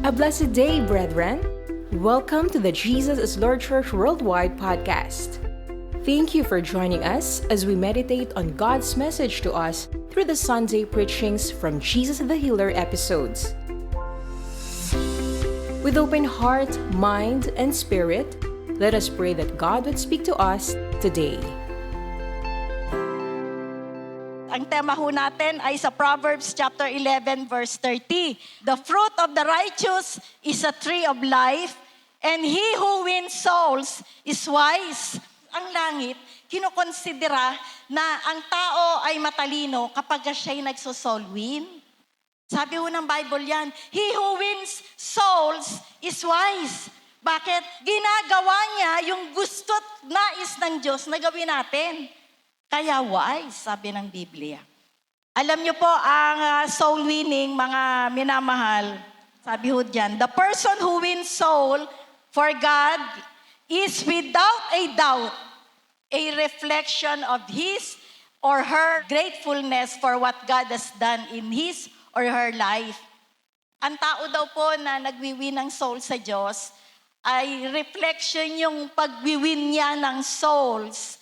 A blessed day, brethren. Welcome to the Jesus is Lord Church Worldwide podcast. Thank you for joining us as we meditate on God's message to us through the Sunday preachings from Jesus the Healer episodes. With open heart, mind, and spirit, let us pray that God would speak to us today. Ang tema ho natin ay sa Proverbs chapter 11 verse 30. The fruit of the righteous is a tree of life, and he who wins souls is wise. Ang langit, kinukonsidera na ang tao ay matalino kapag siya'y nagsosoul win. Sabi ho ng Bible yan, he who wins souls is wise. Bakit? Ginagawa niya yung gusto't nais ng Diyos na gawin natin. Kaya wise, sabi ng Biblia. Alam niyo po, ang soul winning, mga minamahal, sabi ho dyan, the person who wins soul for God is without a doubt a reflection of his or her gratefulness for what God has done in his or her life. Ang tao daw po na nagwiwin ng soul sa Diyos ay reflection yung pagwiwin niya ng souls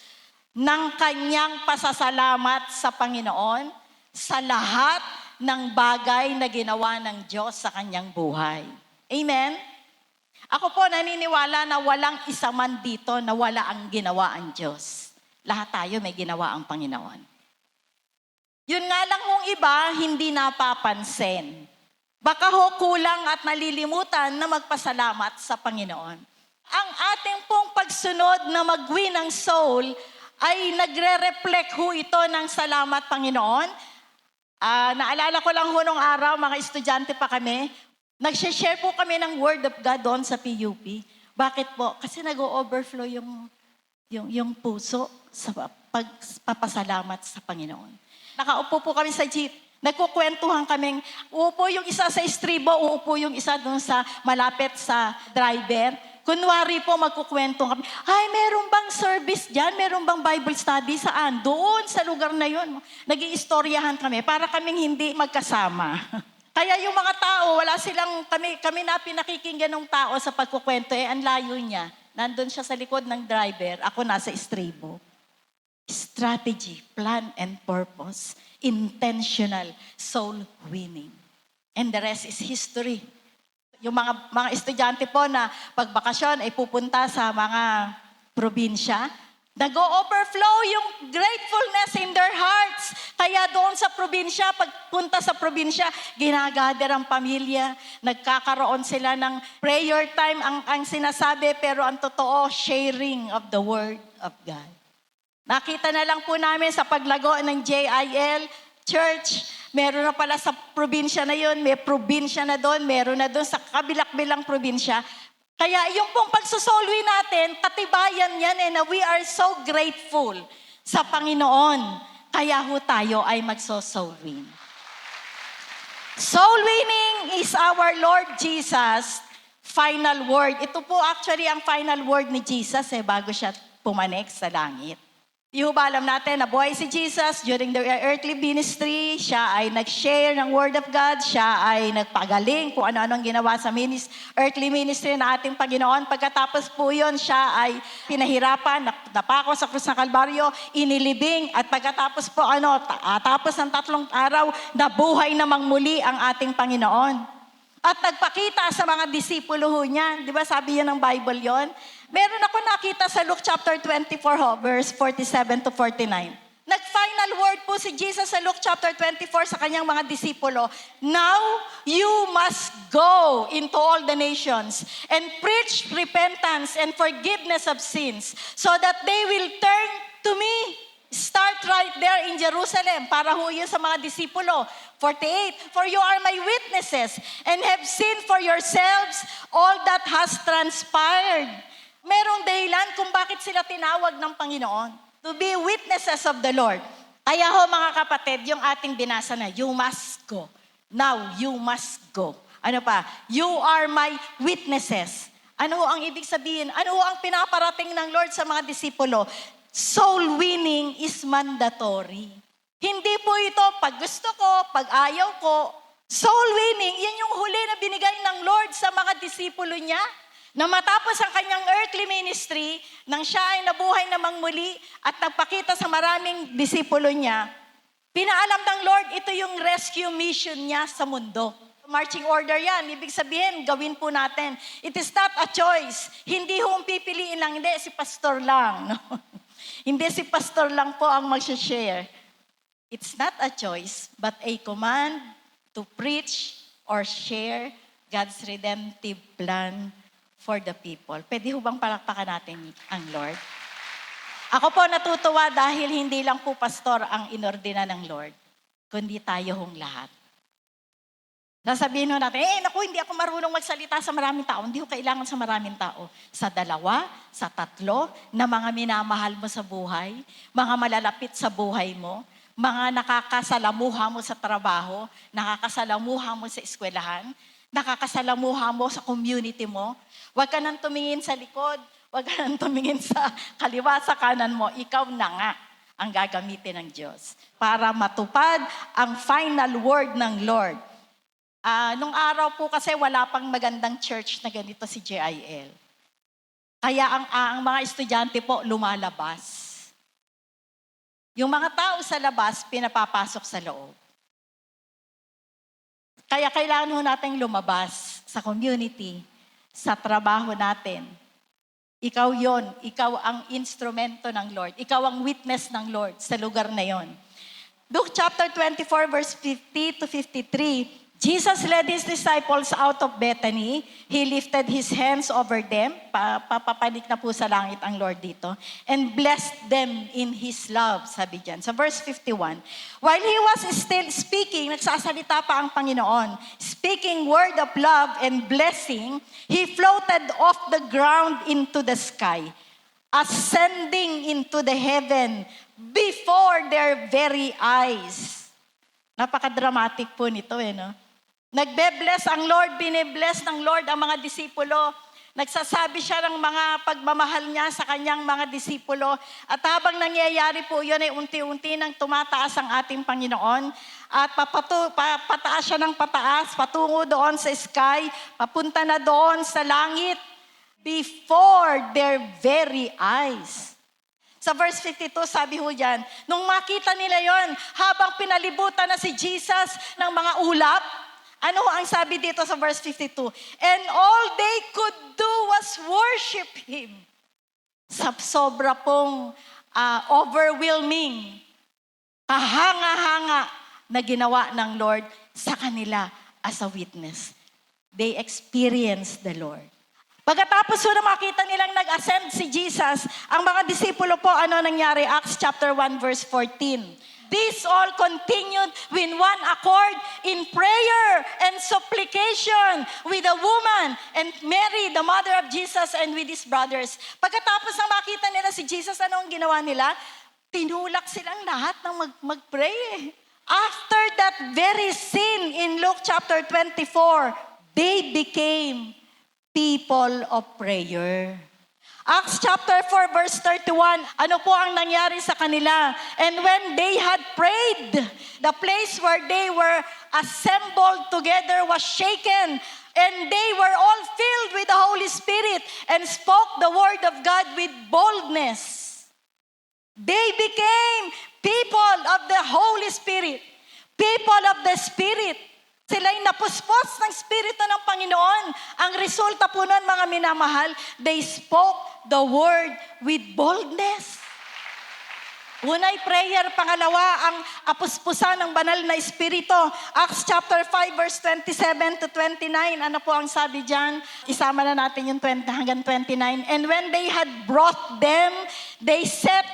ng kanyang pasasalamat sa Panginoon sa lahat ng bagay na ginawa ng Diyos sa kanyang buhay. Amen? Ako po naniniwala na walang isa man dito na wala ang ginawa ang Diyos. Lahat tayo may ginawa ang Panginoon. Yun nga lang kung iba, hindi napapansin. Baka ho kulang at nalilimutan na magpasalamat sa Panginoon. Ang ating pong pagsunod na mag-win ng soul ay nagre-reflect ho ito ng salamat, Panginoon. Naalala ko lang ho nung araw, mga estudyante pa kami, nag-share po kami ng Word of God doon sa PUP. Bakit po? Kasi nag-overflow yung puso sa pagpapasalamat sa Panginoon. Nakaupo po kami sa jeep. Nagkukwentuhan kaming, uupo yung isa sa estribo, uupo yung isa doon sa malapit sa driver. Kunwari po magkukwento kami, ay meron bang service dyan? Meron bang Bible study? Saan? Doon sa lugar na yun. Nag-iistoryahan kami para kaming hindi magkasama. Kaya yung mga tao, wala silang, kami na pinakikinggan ng tao sa pagkukwento, ang layo niya. Nandun siya sa likod ng driver, ako nasa estribo. Strategy, plan, and purpose. Intentional soul winning. And the rest is history. Yung mga estudyante po na pagbakasyon ay pupunta sa mga probinsya, nag-o-overflow yung gratefulness in their hearts. Kaya doon sa probinsya, pagpunta sa probinsya, ginagather ang pamilya, nagkakaroon sila ng prayer time, ang sinasabi, pero ang totoo, sharing of the Word of God. Nakita na lang po namin sa paglago ng JIL Church, meron na pala sa probinsya na yun, may probinsya na doon, meron na doon sa kabilak-bilang probinsya. Kaya yung pong pagsusolwi natin, katibayan yan na we are so grateful sa Panginoon. Kaya ho tayo ay magsosolwin. Soul winning is our Lord Jesus' final word. Ito po actually ang final word ni Jesus bago siya pumanik sa langit. Yung ba alam natin, nabuhay si Jesus during the earthly ministry, siya ay nag-share ng Word of God, siya ay nagpagaling kung ano-anong ginawa sa earthly ministry na ating Panginoon. Pagkatapos po yun, siya ay pinahirapan, napako sa krus ng Kalbaryo, inilibing, at pagkatapos po, tapos ng 3 araw, nabuhay namang muli ang ating Panginoon. At nagpakita sa mga disipulo niya. Di ba sabi yan ng Bible yon? Meron ako nakita sa Luke chapter 24, verse 47 to 49. Nag-final word po si Jesus sa Luke chapter 24 sa kanyang mga disipulo. Now, you must go into all the nations and preach repentance and forgiveness of sins so that they will turn to me. Start right there in Jerusalem para ho yun sa mga disipulo. 48, for you are my witnesses and have seen for yourselves all that has transpired. Merong dahilan kung bakit sila tinawag ng Panginoon. To be witnesses of the Lord. Kaya ho mga kapatid, yung ating binasa na, you must go. Now, you must go. Ano pa? You are my witnesses. Ano ho ang ibig sabihin? Ano ho ang pinaparating ng Lord sa mga disipulo? Soul winning is mandatory. Hindi po ito pag gusto ko, pag ayaw ko, Soul winning, yan yung huli na binigay ng Lord sa mga disipulo niya. Na matapos ang kanyang earthly ministry, nang siya ay nabuhay namang muli at nagpakita sa maraming disipulo niya, pinaalam ng Lord, ito yung rescue mission niya sa mundo. Marching order yan. Ibig sabihin, gawin po natin. It is not a choice. Hindi ho pipiliin lang. Hindi, si pastor lang. No? Hindi si pastor lang po ang mag-share. It's not a choice, but a command to preach or share God's redemptive plan for the people. Pwede ho bang palakpakan natin ang Lord? Ako po natutuwa dahil hindi lang po pastor ang inordina ng Lord, kundi tayo hong lahat. Sasabihin ho natin, naku, hindi ako marunong magsalita sa maraming tao. Hindi ho kailangan sa maraming tao. Sa 2, sa 3, na mga minamahal mo sa buhay, mga malalapit sa buhay mo, mga nakakasalamuha mo sa trabaho, nakakasalamuha mo sa eskwelahan, nakakasalamuha mo sa community mo. Huwag ka nang tumingin sa likod, huwag ka nang tumingin sa kaliwa, sa kanan mo. Ikaw na nga ang gagamitin ng Diyos para matupad ang final word ng Lord. Nung araw po kasi wala pang magandang church na ganito si JIL. Kaya ang mga estudyante po lumalabas. Yung mga tao sa labas, pinapapasok sa loob. Kaya kailangan ho natin lumabas sa community, sa trabaho natin. Ikaw yon, ikaw ang instrumento ng Lord. Ikaw ang witness ng Lord sa lugar na yon. Luke chapter 24 verse 50 to 53, Jesus led his disciples out of Bethany. He lifted his hands over them. Papapanik na po sa langit ang Lord dito. And blessed them in his love, sabi dyan. Sa verse 51, while he was still speaking, nagsasalita pa ang Panginoon, speaking word of love and blessing, he floated off the ground into the sky, ascending into the heaven before their very eyes. Napaka-dramatic po nito no? Nagbe-bless ang Lord, bine-bless ng Lord ang mga disipulo. Nagsasabi siya ng mga pagmamahal niya sa kanyang mga disipulo. At habang nangyayari po yun ay unti-unti nang tumataas ang ating Panginoon. At pataas siya ng pataas, patungo doon sa sky, papunta na doon sa langit, before their very eyes. Sa verse 52, sabi ho dyan, nung makita nila yon, habang pinalibutan na si Jesus ng mga ulap, ano ang sabi dito sa verse 52? And all they could do was worship Him. Sobra pong overwhelming, kahanga-hanga na ginawa ng Lord sa kanila as a witness. They experienced the Lord. Pagkatapos na makita nilang nag-ascend si Jesus, ang mga disipulo po, ano nangyari? Acts chapter 1 verse 14. These all continued with one accord in prayer and supplication with the woman and Mary, the mother of Jesus, and with his brothers. Pagkatapos na makita nila si Jesus, ano ang ginawa nila? Tinulak silang lahat ng mag-pray. After that very scene in Luke chapter 24, they became people of prayer. Acts chapter 4 verse 31, ano po ang nangyari sa kanila? And when they had prayed, the place where they were assembled together was shaken, and they were all filled with the Holy Spirit and spoke the word of God with boldness. They became people of the Holy Spirit, people of the Spirit. Sila'y napuspos ng Espiritu ng Panginoon. Ang resulta po nun, mga minamahal, they spoke the word with boldness. Unay prayer, pangalawa, ang apuspusan ng banal na Espiritu. Acts chapter 5 verse 27 to 29, ano po ang sabi dyan? Isama na natin yung 20 hanggang 29. And when they had brought them, they set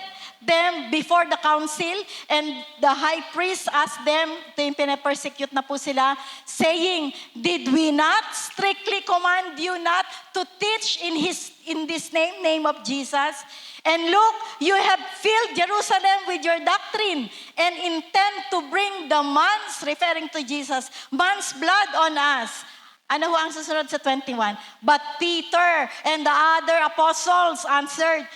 them before the council, and the high priest asked them, ito yung pinapersecute na po sila, saying, did we not strictly command you not to teach in this name of Jesus? And look, you have filled Jerusalem with your doctrine and intend to bring the man's, referring to Jesus, man's blood on us. Ano ho ang susunod sa 21? But Peter and the other apostles answered,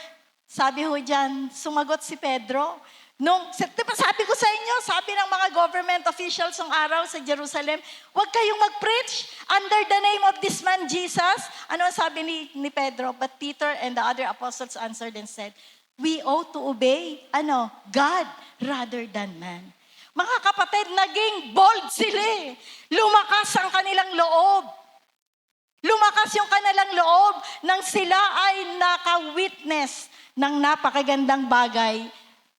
sabi ho dyan, sumagot si Pedro, Diba sabi ko sa inyo, sabi ng mga government officials ng araw sa Jerusalem, huwag kayong mag-preach under the name of this man Jesus. Ano ang sabi ni Pedro? But Peter and the other apostles answered and said, we ought to obey, God rather than man. Mga kapatid, naging bold sila eh. Lumakas ang kanilang loob. Lumakas yung kanilang loob nang sila ay naka-witness ng napakagandang bagay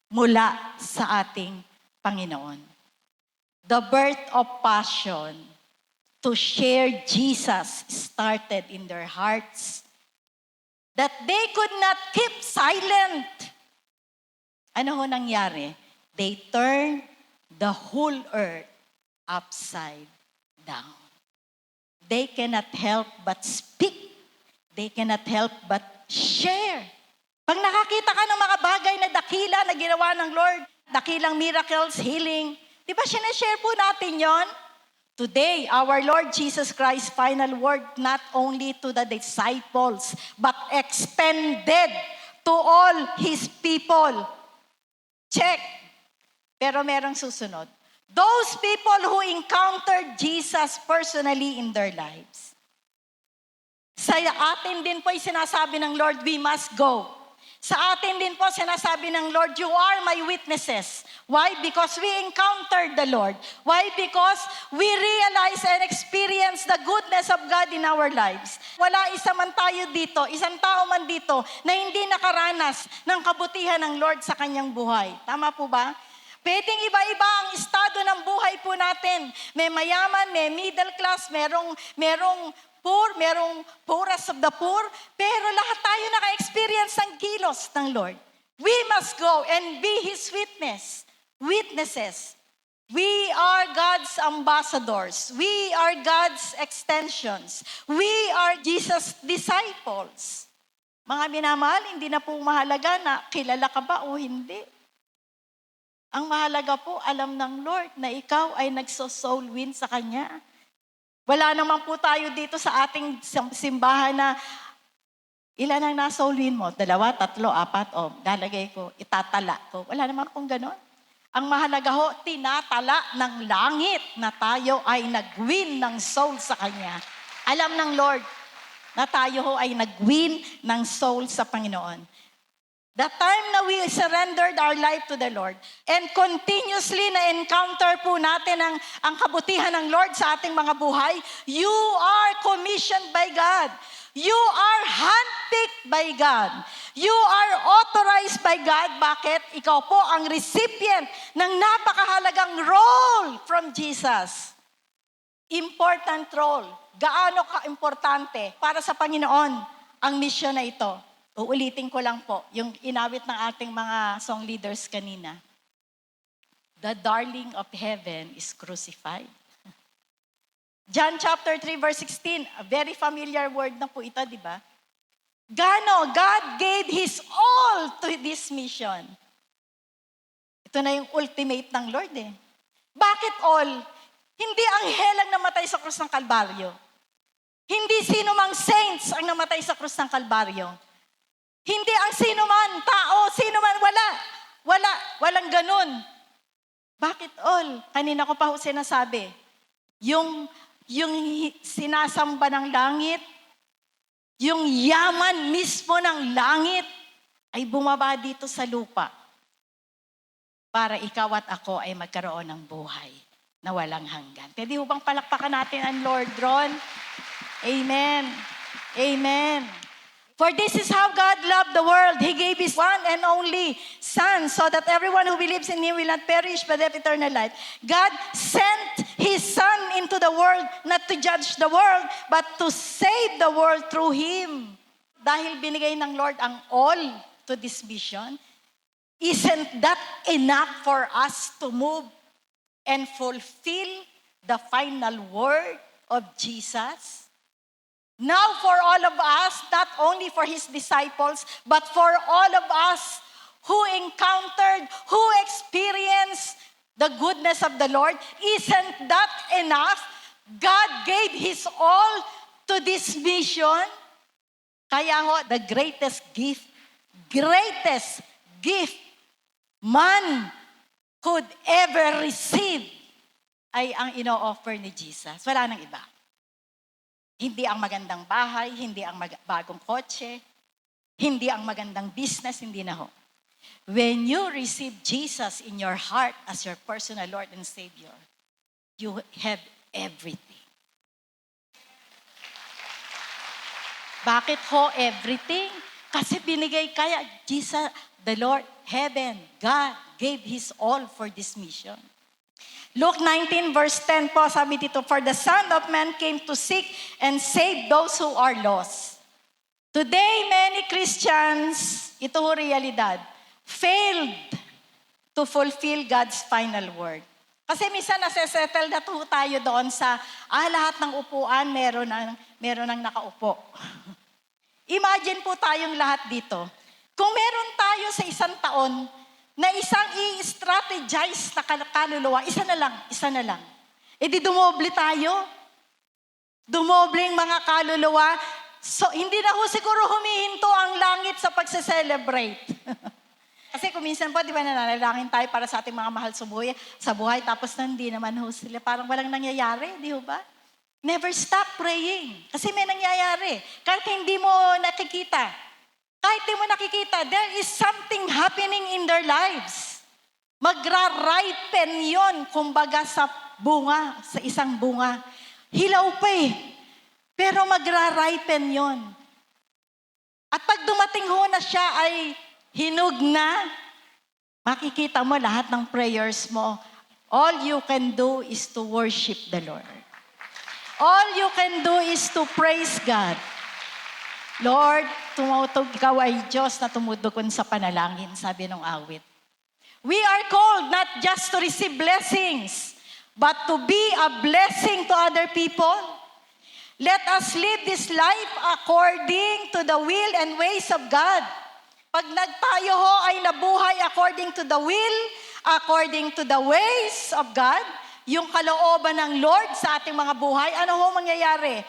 mula sa ating Panginoon. The birth of passion to share Jesus started in their hearts that they could not keep silent. Ano ho nangyari? They turned the whole earth upside down. They cannot help but speak. They cannot help but share. Pag nakakita ka ng mga bagay na dakila na ginawa ng Lord, dakilang miracles, healing, di ba sinashare po natin yon? Today, our Lord Jesus Christ's final word not only to the disciples, but expanded to all His people. Check. Pero merong susunod. Those people who encountered Jesus personally in their lives. Sa atin din po ay sinasabi ng Lord, we must go. Sa atin din po sinasabi ng Lord, you are my witnesses. Why? Because we encountered the Lord. Why? Because we realize and experience the goodness of God in our lives. Wala isa man tayo dito, isang tao man dito na hindi nakaranas ng kabutihan ng Lord sa kanyang buhay. Tama po ba? Pwedeng iba-iba ang estado ng buhay po natin. May mayaman, may middle class, merong poor, merong poorest of the poor, pero lahat tayo naka-experience ng kilos ng Lord. We must go and be His witnesses. We are God's ambassadors. We are God's extensions. We are Jesus' disciples. Mga minamahal, hindi na po mahalaga na kilala ka ba o hindi. Ang mahalaga po, alam ng Lord na ikaw ay nagso-soul win sa Kanya. Wala naman po tayo dito sa ating simbahan na ilan ang na-soul win mo? 2, 3, 4, lalagay ko, itatala ko. Wala naman pong ganon. Ang mahalaga ho, tinatala ng langit na tayo ay nag-win ng soul sa Kanya. Alam ng Lord na tayo ho ay nag-win ng soul sa Panginoon. The time na we surrendered our life to the Lord and continuously na-encounter po natin ang kabutihan ng Lord sa ating mga buhay, you are commissioned by God. You are handpicked by God. You are authorized by God. Bakit? Ikaw po ang recipient ng napakahalagang role from Jesus. Important role. Gaano ka-importante para sa Panginoon ang misyon na ito? Uulitin ko lang po, yung inawit ng ating mga song leaders kanina. The darling of heaven is crucified. John chapter 3 verse 16, a very familiar word na po ito, di ba? God gave His all to this mission. Ito na yung ultimate ng Lord eh. Bakit all? Hindi anghel ang namatay sa krus ng Kalbaryo. Hindi sino mang saints ang namatay sa krus ng Kalbaryo. Hindi ang sino man, tao, sino man, walang ganun. Bakit all? Kanina ko pa ho sinasabi, yung sinasamba ng langit, yung yaman mismo ng langit, ay bumaba dito sa lupa para ikaw at ako ay magkaroon ng buhay na walang hanggan. Pwede ho bang palakpakan natin ang Lord Ron? Amen. Amen. For this is how God loved the world. He gave His one and only Son so that everyone who believes in Him will not perish but have eternal life. God sent His Son into the world not to judge the world but to save the world through Him. Dahil binigay ng Lord ang all to this mission, isn't that enough for us to move and fulfill the final word of Jesus? Now for all of us, not only for His disciples, but for all of us who encountered, who experienced the goodness of the Lord, isn't that enough? God gave His all to this mission. Kaya ho, the greatest gift man could ever receive ay ang ino-offer ni Jesus. Wala nang iba. Hindi ang magandang bahay, hindi ang bagong kotse, hindi ang magandang business, hindi na ho. When you receive Jesus in your heart as your personal Lord and Savior, you have everything. Bakit ho everything? Kasi binigay kaya Jesus, the Lord, heaven, God gave His all for this mission. Luke 19 verse 10 po, sabi dito, for the Son of Man came to seek and save those who are lost. Today, many Christians, ito ho realidad, failed to fulfill God's final word. Kasi minsan nasa-settle na po tayo doon sa, lahat ng upuan meron ng nakaupo. Imagine po tayong lahat dito. Kung meron tayo sa isang taon na isang i-strategize na kaluluwa, isa na lang. E di dumoble tayo. Dumobleng mga kaluluwa. So, hindi na ho siguro humihinto ang langit sa pagse-celebrate. Kasi kung minsan po, di ba, nananalangin tayo para sa ating mga mahal sa buhay, tapos hindi naman ho sila, parang walang nangyayari, di ho ba? Never stop praying. Kasi may nangyayari. Kahit hindi mo nakikita. Kahit hindi mo nakikita, there is something happening in their lives. Magra-ripen yon, kumbaga sa bunga, sa isang bunga. Hilaw pa eh. Pero magra-ripen yon. At pag dumating ho na siya ay hinog na, makikita mo lahat ng prayers mo. All you can do is to worship the Lord. All you can do is to praise God. Lord, tumutog ikaw ay Diyos na tumutugon sa panalangin, sabi ng awit. We are called not just to receive blessings, but to be a blessing to other people. Let us live this life according to the will and ways of God. Pag tayo ho ay nabuhay according to the will, according to the ways of God, yung kalooban ng Lord sa ating mga buhay, ano ho mangyayari?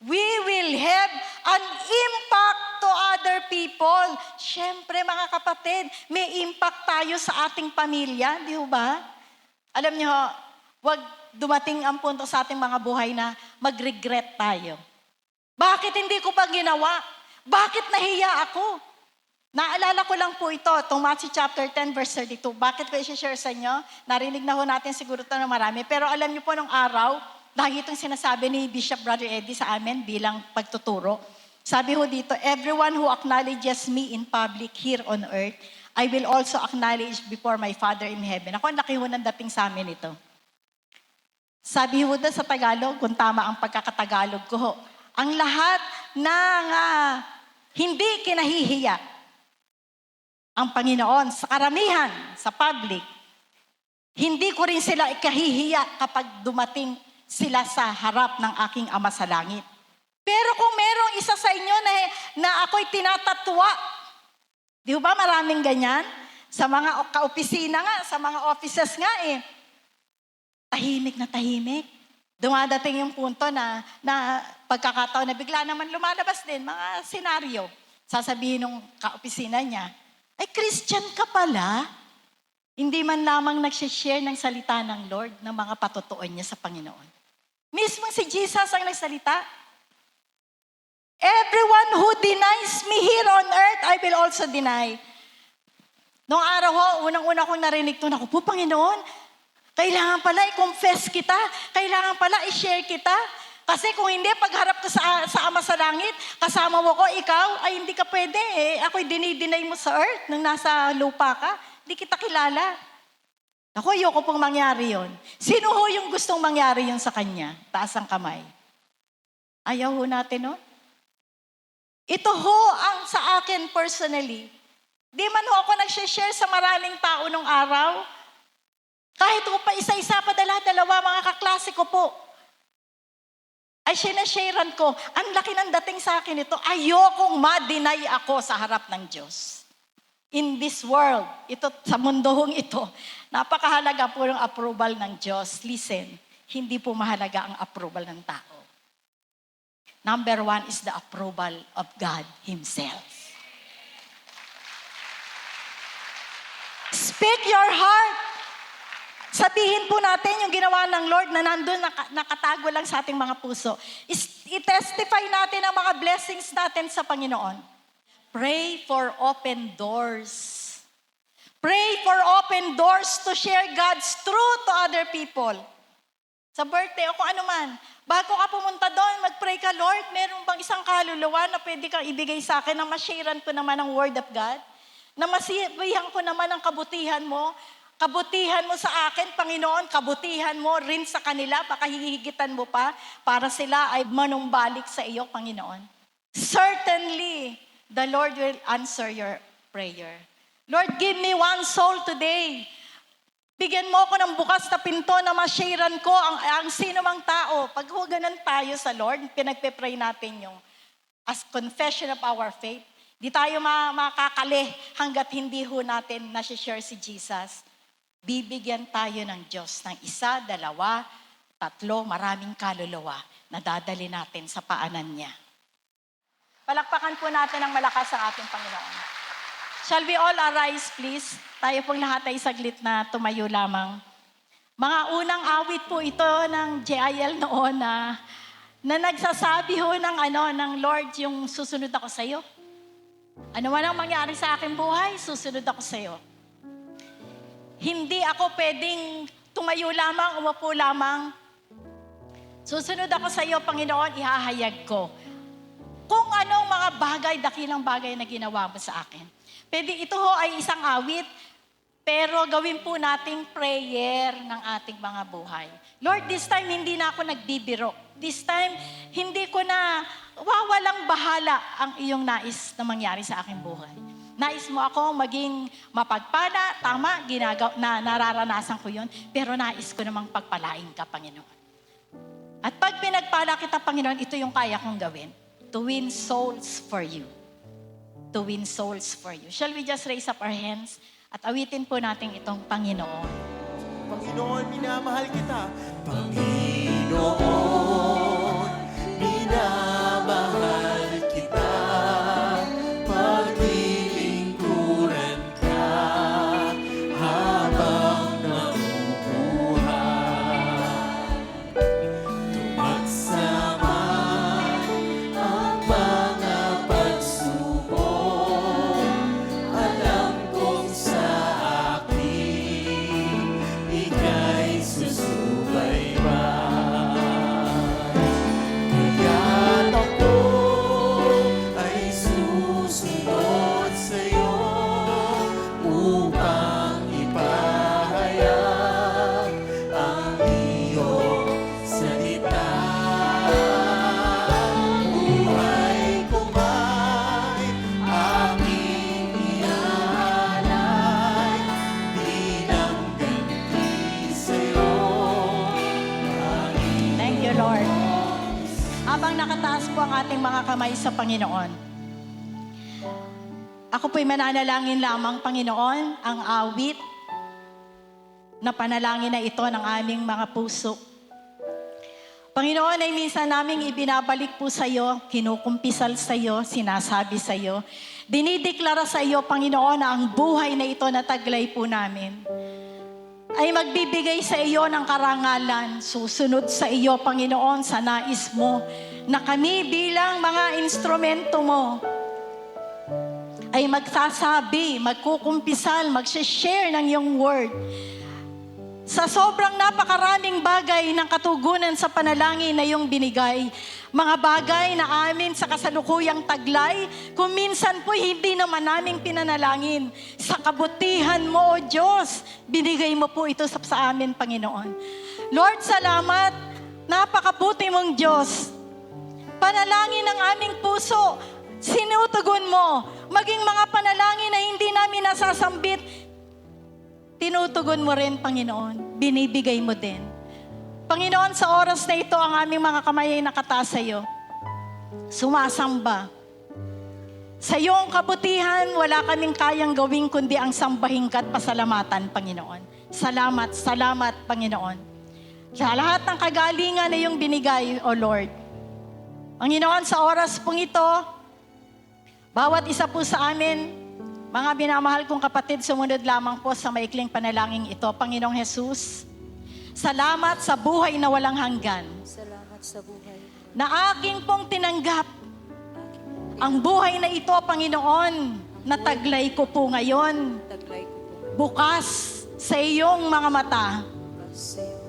We will have an impact to other people. Siyempre mga kapatid, may impact tayo sa ating pamilya, di ba? Alam niyo, wag dumating ang punto sa ating mga buhay na mag-regret tayo. Bakit hindi ko pa ginawa? Bakit nahiya ako? Naalala ko lang po ito, itong Matthew chapter 10 verse 32. Bakit ko i-share sa inyo? Narinig na ho natin siguro ito na marami. Pero alam niyo po nung araw, dahil itong sinasabi ni Bishop Brother Eddie sa amin bilang pagtuturo. Sabi ho dito, everyone who acknowledges me in public here on earth, I will also acknowledge before my Father in heaven. Ako, ang laki ho ng dating sa amin ito. Sabi ho doon sa Tagalog, kung tama ang pagkakatagalog ko ho, ang lahat ng hindi kinahihiya ang Panginoon sa karamihan, sa public, hindi ko rin sila ikahihiya kapag dumating sila sa harap ng aking Ama sa langit. Pero kung merong isa sa inyo na ako'y tinatatwa, di ba maraming ganyan? Sa mga kaopisina nga, sa mga offices nga tahimik na tahimik. Dumadating yung punto na pagkakataon na bigla naman lumalabas din, mga senaryo. Sasabihin ng kaopisina niya, ay Christian ka pala? Hindi man lamang nagsishare ng salita ng Lord, ng mga patutuon niya sa Panginoon. Mismo si Jesus ang nagsalita. Everyone who denies me here on earth, I will also deny. Noong araw ho, unang-una kong narinig ito, naku po, Panginoon, kailangan pala i-confess kita, kailangan pala i-share kita. Kasi kung hindi, pagharap ko sa Ama sa langit, kasama mo ko, ikaw, ay hindi ka pwede Ako'y dinideny mo sa earth, nung nasa lupa ka, hindi kita kilala. Ako, ayoko pong mangyari yon. Sino ho yung gustong mangyari yon sa kanya? Taas ang kamay. Ayaw ho natin, no? Ito ho ang sa akin personally. Di man ho ako nag-share sa maraming tao nung araw. Kahit ho pa isa-isa pa dalawa mga kaklase ko po. Ay sinasharean ko, ang laki ng dating sa akin ito, ayokong ma-deny ako sa harap ng Diyos. In this world, ito sa mundong ito, napakahalaga po ng approval ng Diyos. Listen, hindi po mahalaga ang approval ng tao. Number 1 is the approval of God Himself. Speak your heart. Sabihin po natin yung ginawa ng Lord na nandun, nakatago lang sa ating mga puso. I-testify natin ang mga blessings natin sa Panginoon. Pray for open doors. Pray for open doors to share God's truth to other people. Sa birthday o kung ano man, bago ka pumunta doon, mag-pray ka, Lord, meron bang isang kaluluwa na pwede kang ibigay sa akin na ma-sharean ko naman ang Word of God? Na masibihan ko naman ang kabutihan mo? Kabutihan mo sa akin, Panginoon, kabutihan mo rin sa kanila, baka hihigitan mo pa para sila ay manumbalik sa iyo, Panginoon. Certainly, the Lord will answer your prayer. Lord, give me one soul today. Bigyan mo ako ng bukas na pinto na ma-sharean ko ang sino mang tao. Pag huganan tayo sa Lord, pinagpe-pray natin yung as confession of our faith. Di tayo makakali hanggat hindi ho natin na-share si Jesus. Bibigyan tayo ng Diyos ng 1, 2, 3, maraming kaluluwa na dadali natin sa paanan niya. Palakpakan po natin ang malakas ang ating Panginoon. Shall we all arise, please? Tayo pong lahat ay saglit na tumayo lamang. Mga unang awit po ito ng JIL noon na nagsasabi ho ng Lord, yung susunod ako sa iyo. Ano man ang mangyari sa aking buhay, susunod ako sa iyo. Hindi ako pwedeng tumayo lamang, umupo lamang. Susunod ako sa iyo, Panginoon, ihahayag ko kung anong mga bagay, dakilang bagay na ginawa mo sa akin. Pwede ito ho ay isang awit, pero gawin po nating prayer ng ating mga buhay. Lord, this time hindi na ako nagbibiro. This time, hindi ko na wawalang bahala ang iyong nais na mangyari sa aking buhay. Nais mo ako maging mapagpala, tama, nararanasan ko yun, pero nais ko namang pagpalain ka, Panginoon. At pag pinagpala kita, Panginoon, ito yung kaya kong gawin. To win souls for you. To win souls for you. Shall we just raise up our hands at awitin po natin itong Panginoon. Panginoon, minamahal kita. Panginoon, minamahal kita. Paglilingkuran ka habang nabubuhay. Tumagsaman ang mga pagsubok. Alam kong sa akin ika'y susubaybay. Kaya't ako ay susunod sa'yo upang ipahayag ang iyong salita. Buhay ko ba'y aking iaalay bilang ganti sa'yo. Thank you, Lord. Habang nakataas po ang ating mga kamay sa Panginoon, ako po'y mananalangin lamang, Panginoon, ang awit na panalangin na ito ng aming mga puso. Panginoon, ay minsan naming ibinabalik po sa iyo, kinukumpisal sa iyo, sinasabi sa iyo, dinideklara sa iyo, Panginoon, na ang buhay na ito na taglay po namin ay magbibigay sa iyo ng karangalan, susunod sa iyo, Panginoon, sa nais mo, na kami bilang mga instrumento mo, ay magsasabi, magkukumpisal, mag-share ng iyong word. Sa sobrang napakaraming bagay ng katugunan sa panalangin na iyong binigay, mga bagay na amin sa kasalukuyang taglay, kung minsan po hindi naman namin pinanalangin, sa kabutihan mo, O Diyos, binigay mo po ito sa amin, Panginoon. Lord, salamat, napakabuti mong Diyos. Panalangin ng aming puso, sinutugon mo, maging mga panalangin na hindi namin nasasambit, tinutugon mo rin, Panginoon. Binibigay mo din. Panginoon, sa oras na ito, ang aming mga kamay ay nakataas sa iyo. Sumasamba. Sa iyong kabutihan, wala kaming kayang gawin kundi ang sambahin ka at pasalamatan, Panginoon. Salamat, salamat, Panginoon. Sa lahat ng kagalingan na iyong binigay, O Lord. Panginoon, sa oras pong ito, bawat isa po sa amin, Mga minamahal kong kapatid, sumunod lamang po sa maikling panalangin ito. Panginoong Jesus, salamat sa buhay na walang hanggan. Salamat sa buhay. Na aking pong tinanggap ang buhay na ito, Panginoon, na taglay ko po ngayon. Taglay ko po Bukas sa iyong mga mata. sa iyo.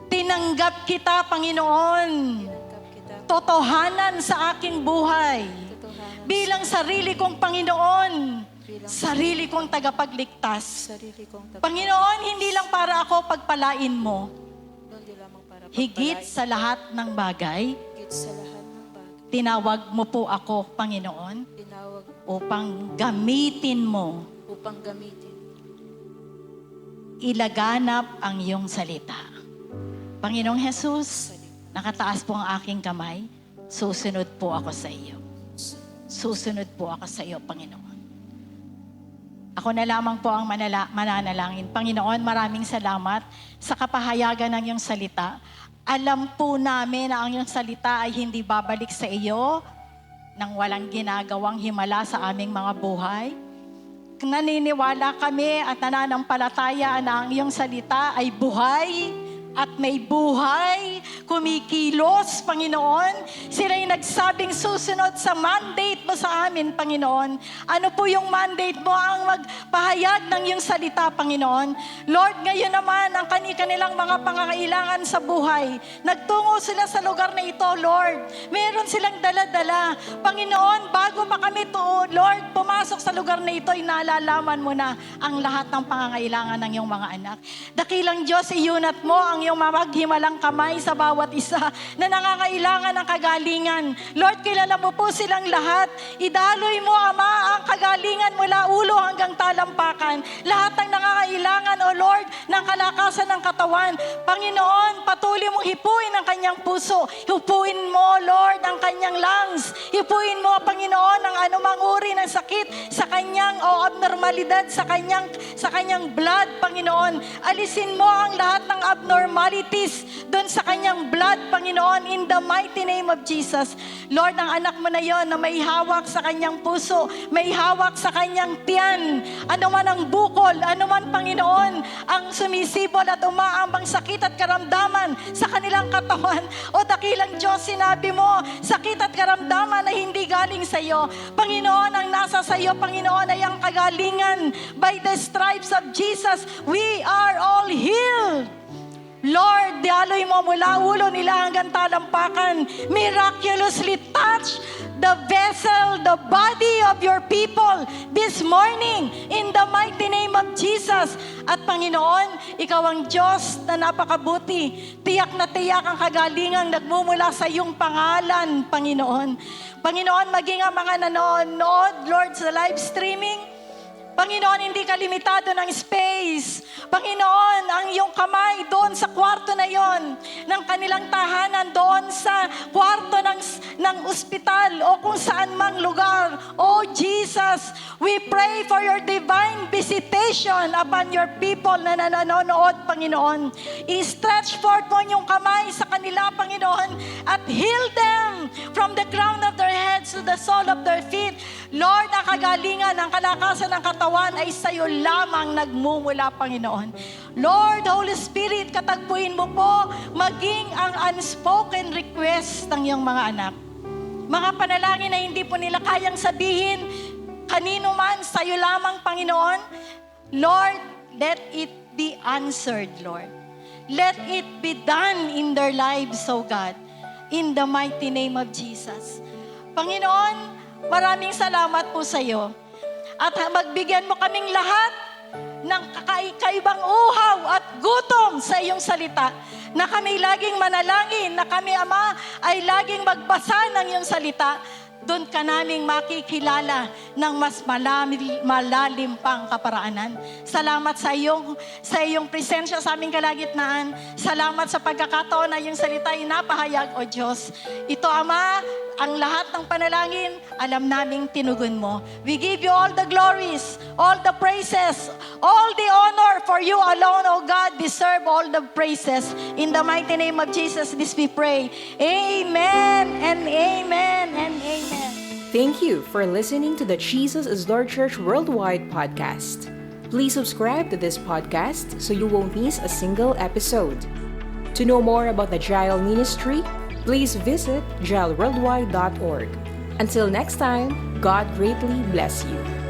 Tinanggap kita, Panginoon. Tinanggap kita. Totohanan sa aking buhay. Totohanan Bilang sarili kong Panginoon. Bilang Sarili kong tagapagligtas. sarili kong Panginoon, hindi lang para ako pagpalain mo. Hindi lamang para Higit pagpalain. sa lahat ng bagay, Higit sa lahat ng bagay. tinawag mo po ako, Panginoon, Tinawag upang gamitin mo, upang gamitin. ilaganap ang iyong salita. Panginoong Jesus, nakataas po ang aking kamay, susunod po ako sa iyo. Susunod po ako sa iyo, Panginoon. Ako na lamang po ang mananalangin. Panginoon, maraming salamat sa kapahayagan ng iyong salita. Alam po namin na ang iyong salita ay hindi babalik sa iyo nang walang ginagawang himala sa aming mga buhay. Naniniwala kami at nananampalataya na ang iyong salita ay buhay at may buhay, kumikilos, Panginoon. Sila'y nagsabing susunod sa mandate mo sa amin, Panginoon. Ano po yung mandate mo? Ang magpahayag ng iyong salita, Panginoon. Lord, ngayon naman, ang kanilang mga pangangailangan sa buhay. Nagtungo sila sa lugar na ito, Lord. Meron silang dala-dala. Panginoon, bago pa kami Lord, pumasok sa lugar na ito, inaalalaman mo na ang lahat ng pangangailangan ng iyong mga anak. Dakilang Diyos, iunat mo ang iyong mamaghimalang kamay sa bawat isa na nangangailangan ng kagalingan. Lord, kilala mo po silang lahat. Idaloy mo, Ama, ang kagalingan mula ulo hanggang talampakan. Lahat ng nangangailangan, O Lord, ng kalakasan ng katawan. Panginoon, patuloy mong hipuin ang kanyang puso. Hipuin mo, Lord, ang kanyang lungs. Hipuin mo, Panginoon, ang anumang uri ng sakit sa kanyang abnormalidad, sa kanyang blood, Panginoon. Alisin mo ang lahat ng abnormalities doon sa kanyang blood, Panginoon, in the mighty name of Jesus. Lord, ang anak mo na yon na may hawak sa kanyang puso, may hawak sa kanyang tiyan, ano man ang bukol, ano man, Panginoon, ang sumisibol at umaambang sakit at karamdaman sa kanilang katawan. O dakilang Diyos, sinabi mo, sakit at karamdaman na hindi galing sa iyo. Panginoon, ang nasa sa iyo, Panginoon, ay ang kagalingan. By the stripes of Jesus, we are all healed. Lord, dialoy mo mula ulo nila hanggang talampakan. Miraculously touch the vessel, the body of your people this morning in the mighty name of Jesus. At Panginoon, Ikaw ang Diyos na napakabuti. Tiyak na tiyak ang kagalingang nagmumula sa iyong pangalan, Panginoon. Panginoon, maging ang mga nanonood, Lord, sa live streaming, Panginoon, hindi ka limitado ng space. Panginoon, ang iyong kamay doon sa kwarto na yon, ng kanilang tahanan, doon sa kwarto ng ospital o kung saan mang lugar. Oh Jesus, we pray for your divine visitation upon your people na nanonood, Panginoon. I-stretch forth mo yung kamay sa kanila, Panginoon, at heal them from the crown of their heads to the sole of their feet. Lord, ang kagalingan, ang kalakasan ng katawan ay sa iyo lamang nagmumula, Panginoon. Lord, Holy Spirit, katagpuin mo po maging ang unspoken request ng iyong mga anak. Mga panalangin na hindi po nila kayang sabihin kanino man, sa iyo lamang, Panginoon. Lord, let it be answered, Lord. Let it be done in their lives, O God. In the mighty name of Jesus. Panginoon, maraming salamat po sa iyo. At magbigyan mo kaming lahat ng kakaibang uhaw at gutom sa iyong salita. Na kami laging manalangin, na kami, Ama, ay laging magbasa ng iyong salita. Doon ka naming makikilala ng mas malalim pang kaparaanan. Salamat sa iyong presensya sa aming kalagitnaan. Salamat sa pagkakataon na iyong salita ay napahayag, O Diyos. Ito, Ama, ang lahat ng panalangin, alam naming tinugon mo. We give you all the glories, all the praises, all the honor, for you alone, O God, deserve all the praises. In the mighty name of Jesus, this we pray. Amen and amen and amen. Thank you for listening to the Jesus is Lord Church Worldwide podcast. Please subscribe to this podcast so you won't miss a single episode. To know more about the Jael Ministry, please visit jailworldwide.org. Until next time, God greatly bless you.